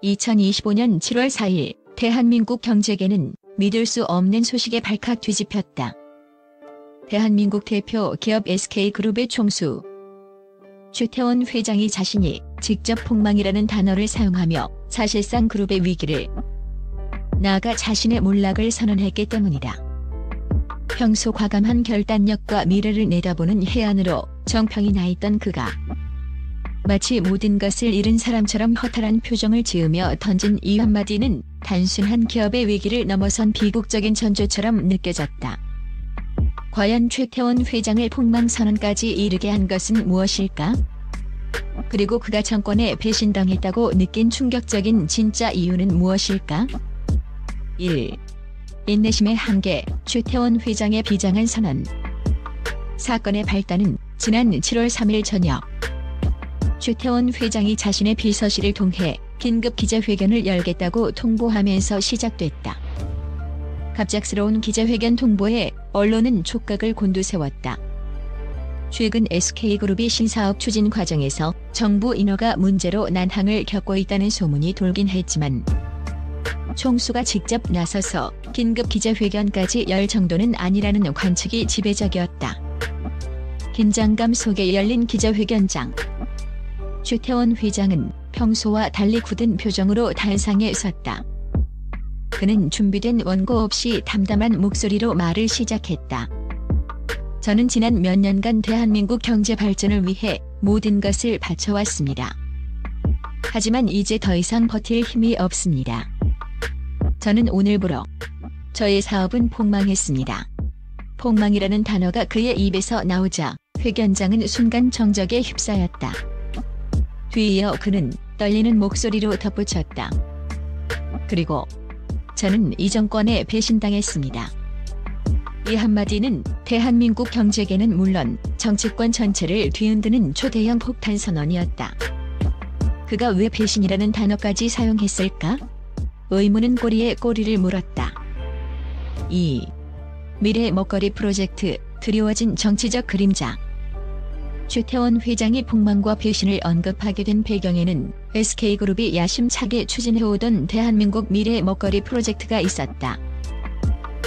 2025년 7월 4일 대한민국 경제계는 믿을 수 없는 소식에 발칵 뒤집혔다. 대한민국 대표 기업 SK그룹의 총수 최태원 회장이 자신이 직접 폭망이라는 단어를 사용하며 사실상 그룹의 위기를, 나아가 자신의 몰락을 선언했기 때문이다. 평소 과감한 결단력과 미래를 내다보는 해안으로 정평이 나 있던 그가 마치 모든 것을 잃은 사람처럼 허탈한 표정을 지으며 던진 이 한마디는 단순한 기업의 위기를 넘어선 비극적인 전조처럼 느껴졌다. 과연 최태원 회장을 폭망 선언까지 이르게 한 것은 무엇일까? 그리고 그가 정권에 배신당했다고 느낀 충격적인 진짜 이유는 무엇일까? 1. 인내심의 한계, 최태원 회장의 비장한 선언. 사건의 발단은 지난 7월 3일 저녁, 최태원 회장이 자신의 비서실을 통해 긴급 기자회견을 열겠다고 통보하면서 시작됐다. 갑작스러운 기자회견 통보에 언론은 촉각을 곤두세웠다. 최근 SK그룹이 신사업 추진 과정에서 정부 인허가 문제로 난항을 겪고 있다는 소문이 돌긴 했지만 총수가 직접 나서서 긴급 기자회견까지 열 정도는 아니라는 관측이 지배적이었다. 긴장감 속에 열린 기자회견장. 최태원 회장은 평소와 달리 굳은 표정으로 단상에 섰다. 그는 준비된 원고 없이 담담한 목소리로 말을 시작했다. 저는 지난 몇 년간 대한민국 경제 발전을 위해 모든 것을 바쳐왔습니다. 하지만 이제 더 이상 버틸 힘이 없습니다. 저는 오늘부로 저의 사업은 폭망했습니다. 폭망이라는 단어가 그의 입에서 나오자 회견장은 순간 정적에 휩싸였다. 뒤이어 그는 떨리는 목소리로 덧붙였다. 그리고 저는 이 정권에 배신당했습니다. 이 한마디는 대한민국 경제계는 물론 정치권 전체를 뒤흔드는 초대형 폭탄 선언이었다. 그가 왜 배신이라는 단어까지 사용했을까? 의문은 꼬리에 꼬리를 물었다. 2. 미래 먹거리 프로젝트, 드리워진 정치적 그림자. 최태원 회장이 폭망과 배신을 언급하게 된 배경에는 SK그룹이 야심차게 추진해오던 대한민국 미래 먹거리 프로젝트가 있었다.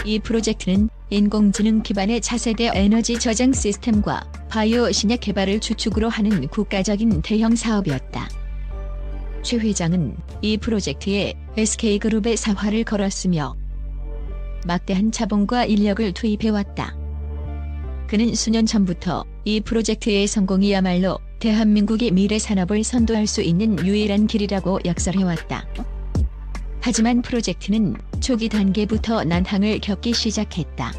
이 프로젝트는 인공지능 기반의 차세대 에너지 저장 시스템과 바이오 신약 개발을 주축으로 하는 국가적인 대형 사업이었다. 최 회장은 이 프로젝트에 SK그룹의 사활을 걸었으며 막대한 자본과 인력을 투입해왔다. 그는 수년 전부터 이 프로젝트의 성공이야말로 대한민국의 미래 산업을 선도할 수 있는 유일한 길이라고 역설해왔다. 하지만 프로젝트는 초기 단계부터 난항을 겪기 시작했다.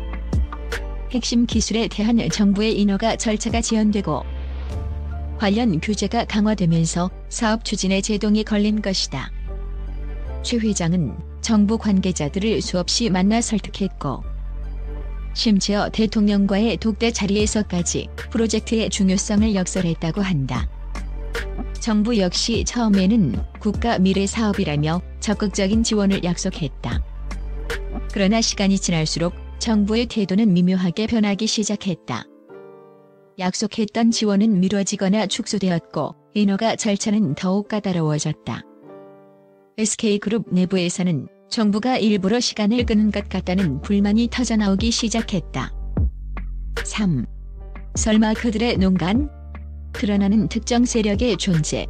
핵심 기술에 대한 정부의 인허가 절차가 지연되고 관련 규제가 강화되면서 사업 추진에 제동이 걸린 것이다. 최 회장은 정부 관계자들을 수없이 만나 설득했고 심지어 대통령과의 독대 자리에서까지 프로젝트의 중요성을 역설했다고 한다. 정부 역시 처음에는 국가 미래 사업이라며 적극적인 지원을 약속했다. 그러나 시간이 지날수록 정부의 태도는 미묘하게 변하기 시작했다. 약속했던 지원은 미뤄지거나 축소되었고 인허가 절차는 더욱 까다로워졌다. SK그룹 내부에서는 정부가 일부러 시간을 끄는 것 같다는 불만이 터져나오기 시작했다. 3. 설마 그들의 농간? 드러나는 특정 세력의 존재.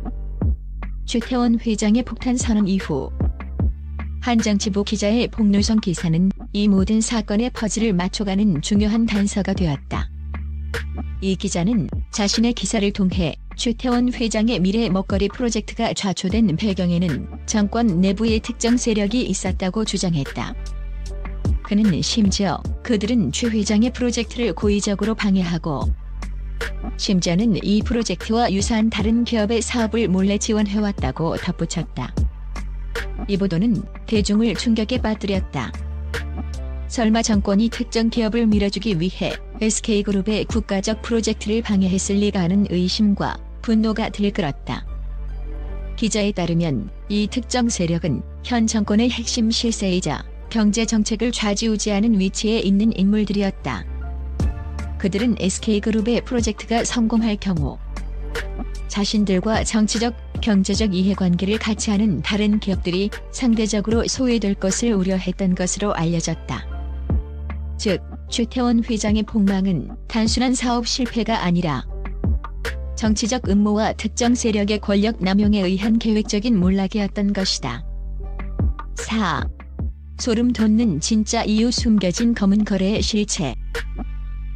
최태원 회장의 폭탄 선언 이후 한 정치부 기자의 폭로성 기사는 이 모든 사건의 퍼즐을 맞춰가는 중요한 단서가 되었다. 이 기자는 자신의 기사를 통해 최태원 회장의 미래 먹거리 프로젝트가 좌초된 배경에는 정권 내부의 특정 세력이 있었다고 주장했다. 그는 심지어 그들은 최 회장의 프로젝트를 고의적으로 방해하고 심지어는 이 프로젝트와 유사한 다른 기업의 사업을 몰래 지원해왔다고 덧붙였다. 이 보도는 대중을 충격에 빠뜨렸다. 설마 정권이 특정 기업을 밀어주기 위해 SK그룹의 국가적 프로젝트를 방해했을 리가 하는 의심과 분노가 들끓었다. 기자에 따르면 이 특정 세력은 현 정권의 핵심 실세이자 경제 정책을 좌지우지하는 위치에 있는 인물들이었다. 그들은 SK그룹의 프로젝트가 성공할 경우 자신들과 정치적 경제적 이해관계를 같이 하는 다른 기업들이 상대적으로 소외될 것을 우려했던 것으로 알려졌다. 즉, 최태원 회장의 폭망은 단순한 사업 실패가 아니라 정치적 음모와 특정 세력의 권력 남용에 의한 계획적인 몰락이었던 것이다. 4. 소름 돋는 진짜 이유, 숨겨진 검은 거래의 실체.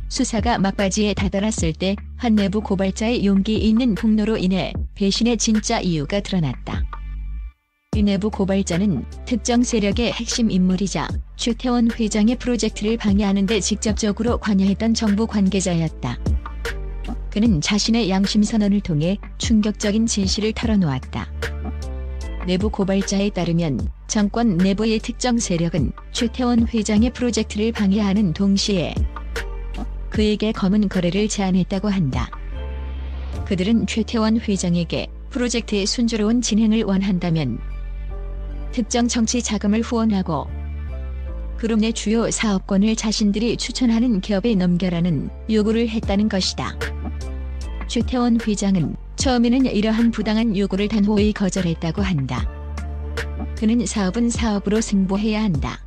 수사가 막바지에 다다랐을 때 한 내부 고발자의 용기 있는 폭로로 인해 배신의 진짜 이유가 드러났다. 이 내부 고발자는 특정 세력의 핵심 인물이자 최태원 회장의 프로젝트를 방해하는 데 직접적으로 관여했던 정부 관계자였다. 그는 자신의 양심 선언을 통해 충격적인 진실을 털어놓았다. 내부 고발자에 따르면 정권 내부의 특정 세력은 최태원 회장의 프로젝트를 방해하는 동시에 그에게 검은 거래를 제안했다고 한다. 그들은 최태원 회장에게 프로젝트의 순조로운 진행을 원한다면 특정 정치 자금을 후원하고 그룹 내 주요 사업권을 자신들이 추천하는 기업에 넘겨라는 요구를 했다는 것이다. 최태원 회장은 처음에는 이러한 부당한 요구를 단호히 거절했다고 한다. 그는 사업은 사업으로 승부해야 한다.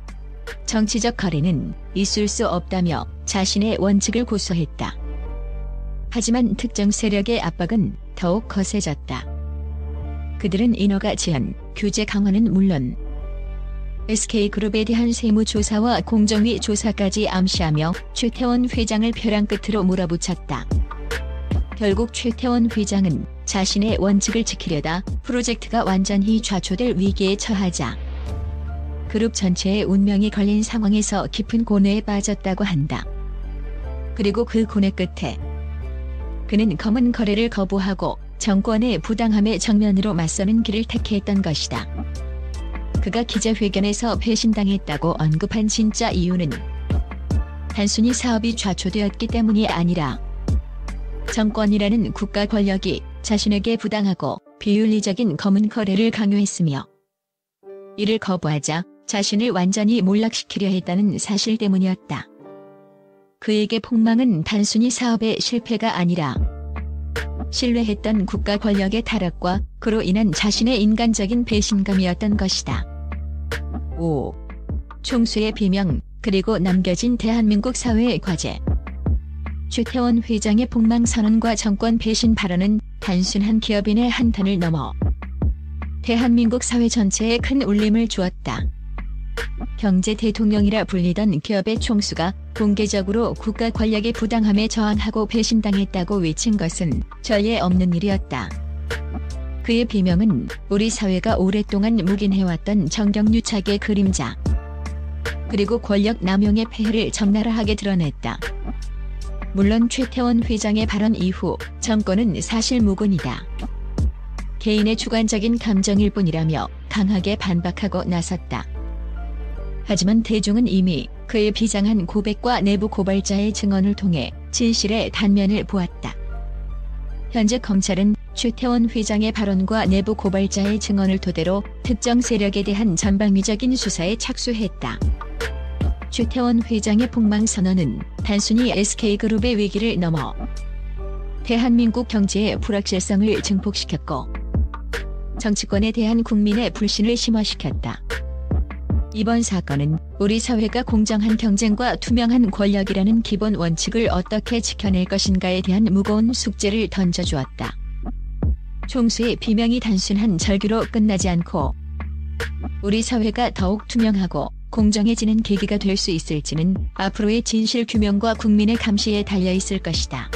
정치적 거래는 있을 수 없다며 자신의 원칙을 고수했다. 하지만 특정 세력의 압박은 더욱 거세졌다. 그들은 인허가 제한, 규제 강화는 물론 SK그룹에 대한 세무조사와 공정위 조사까지 암시하며 최태원 회장을 벼랑 끝으로 몰아붙였다. 결국 최태원 회장은 자신의 원칙을 지키려다 프로젝트가 완전히 좌초될 위기에 처하자 그룹 전체의 운명이 걸린 상황에서 깊은 고뇌에 빠졌다고 한다. 그리고 그 고뇌 끝에 그는 검은 거래를 거부하고 정권의 부당함에 정면으로 맞서는 길을 택했던 것이다. 그가 기자회견에서 배신당했다고 언급한 진짜 이유는 단순히 사업이 좌초되었기 때문이 아니라 정권이라는 국가 권력이 자신에게 부당하고 비윤리적인 검은 거래를 강요했으며 이를 거부하자 자신을 완전히 몰락시키려 했다는 사실 때문이었다. 그에게 폭망은 단순히 사업의 실패가 아니라 신뢰했던 국가 권력의 타락과 그로 인한 자신의 인간적인 배신감이었던 것이다. 5. 총수의 비명, 그리고 남겨진 대한민국 사회의 과제. 최태원 회장의 폭망 선언과 정권 배신 발언은 단순한 기업인의 한탄을 넘어 대한민국 사회 전체에 큰 울림을 주었다. 경제 대통령이라 불리던 기업의 총수가 공개적으로 국가 권력의 부당함에 저항하고 배신당했다고 외친 것은 전례 없는 일이었다. 그의 비명은 우리 사회가 오랫동안 묵인해왔던 정경유착의 그림자, 그리고 권력 남용의 폐해를 적나라하게 드러냈다. 물론 최태원 회장의 발언 이후 정권은 사실 무근이다. 개인의 주관적인 감정일 뿐이라며 강하게 반박하고 나섰다. 하지만 대중은 이미 그의 비장한 고백과 내부 고발자의 증언을 통해 진실의 단면을 보았다. 현재 검찰은 최태원 회장의 발언과 내부 고발자의 증언을 토대로 특정 세력에 대한 전방위적인 수사에 착수했다. 최태원 회장의 폭망 선언은 단순히 SK그룹의 위기를 넘어 대한민국 경제의 불확실성을 증폭시켰고 정치권에 대한 국민의 불신을 심화시켰다. 이번 사건은 우리 사회가 공정한 경쟁과 투명한 권력이라는 기본 원칙을 어떻게 지켜낼 것인가에 대한 무거운 숙제를 던져주었다. 총수의 비명이 단순한 절규로 끝나지 않고 우리 사회가 더욱 투명하고 공정해지는 계기가 될 수 있을지는 앞으로의 진실 규명과 국민의 감시에 달려있을 것이다.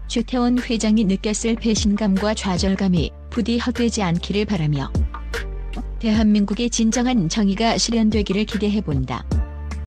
최태원 회장이 느꼈을 배신감과 좌절감이 부디 헛되지 않기를 바라며 대한민국의 진정한 정의가 실현되기를 기대해본다.